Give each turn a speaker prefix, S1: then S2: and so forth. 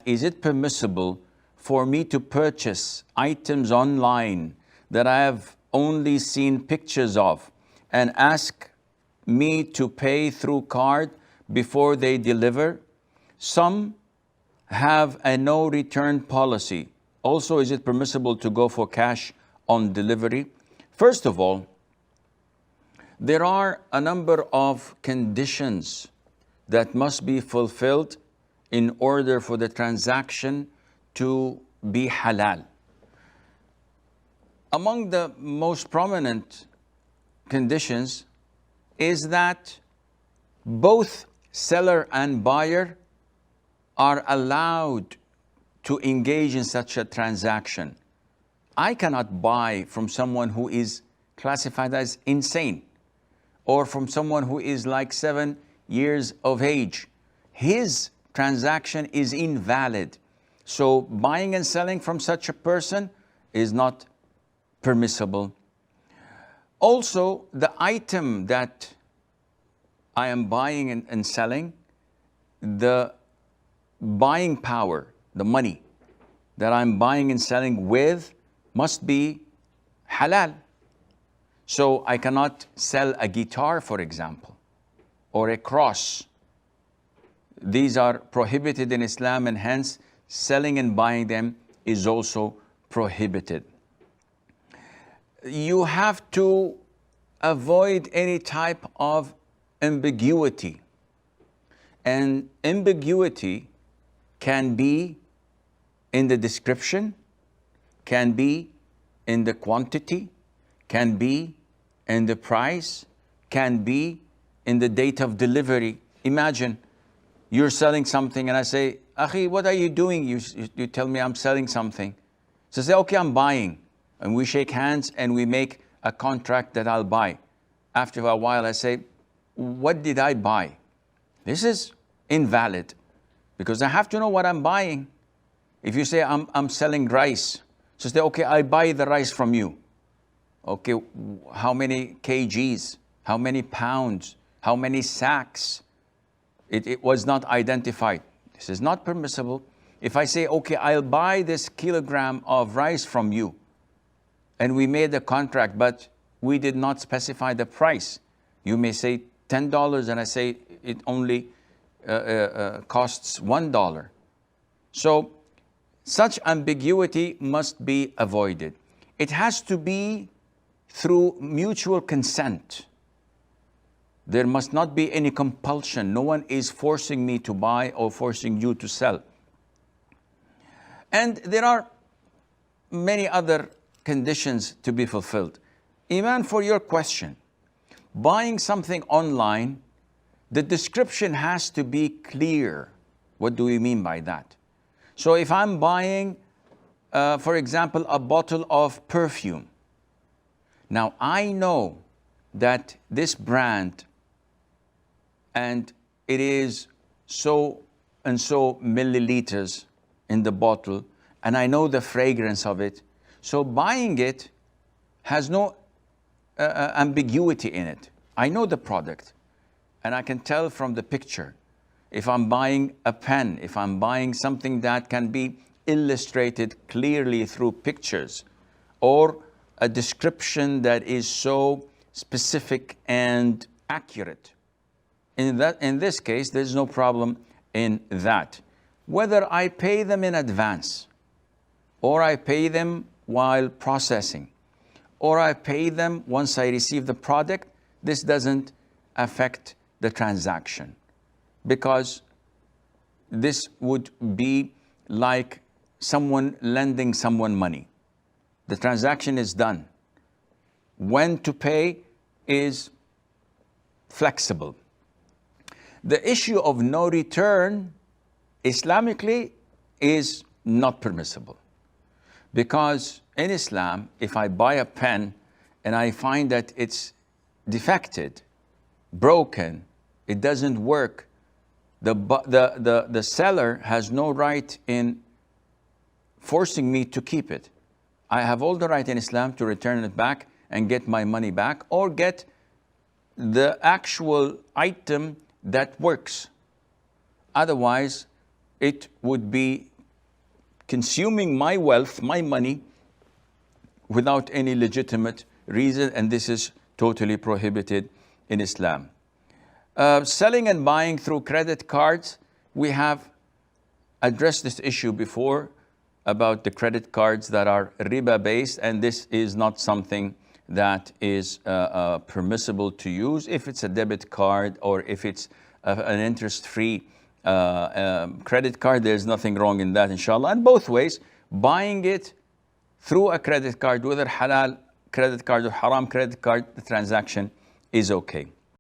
S1: is it permissible for me to purchase items online that I have only seen pictures of and ask me to pay through card before they deliver? Some have a no return policy. Also, is it permissible to go for cash on delivery? First of all, there are a number of conditions that must be fulfilled in order for the transaction to be halal. Among the most prominent conditions is that both seller and buyer are allowed to engage in such a transaction. I cannot buy from someone who is classified as insane or from someone who is like 7 years of age. His transaction is invalid. So buying and selling from such a person is not permissible. Also, the item that I am buying and selling, the buying power, the money that I'm buying and selling with must be halal. So I cannot sell a guitar, for example, or a cross. These are prohibited in Islam, and hence selling and buying them is also prohibited. You have to avoid any type of ambiguity. And ambiguity can be in the description, can be in the quantity, can be in the price, can be in the date of delivery. Imagine you're selling something and I say, Akhi, what are you doing? You tell me I'm selling something. So I say, okay, I'm buying. And we shake hands and we make a contract that I'll buy. After a while I say, what did I buy? This is invalid because I have to know what I'm buying. If you say I'm selling rice, so say, okay, I buy the rice from you. Okay, how many kgs? How many pounds? How many sacks? It was not identified. This is not permissible. If I say, okay, I'll buy this kilogram of rice from you, and we made the contract, but we did not specify the price. You may say $10, and I say it only costs $1. So such ambiguity must be avoided. It has to be through mutual consent. There must not be any compulsion. No one is forcing me to buy or forcing you to sell. And there are many other conditions to be fulfilled. Iman, for your question, buying something online, the description has to be clear. What do we mean by that? So if I'm buying, for example, a bottle of perfume, now I know that this brand, and it is so and so milliliters in the bottle, and I know the fragrance of it. So buying it has no ambiguity in it. I know the product, and I can tell from the picture. If I'm buying a pen, if I'm buying something that can be illustrated clearly through pictures, or a description that is so specific and accurate, in this case, there's no problem in that. Whether I pay them in advance, or I pay them while processing, or I pay them once I receive the product, this doesn't affect the transaction, because this would be like someone lending someone money. The transaction is done. When to pay is flexible. The issue of no return, Islamically, is not permissible. Because in Islam, if I buy a pen and I find that it's defected, broken, it doesn't work, the seller has no right in forcing me to keep it. I have all the right in Islam to return it back and get my money back, or get the actual item that works. Otherwise, it would be consuming my wealth, my money, without any legitimate reason, and this is totally prohibited in Islam. Selling and buying through credit cards, we have addressed this issue before about the credit cards that are riba based, and this is not something that is permissible to use. If it's a debit card or if it's an interest-free credit card, there's nothing wrong in that, inshallah. And both ways, buying it through a credit card, whether halal credit card or haram credit card, the transaction is okay.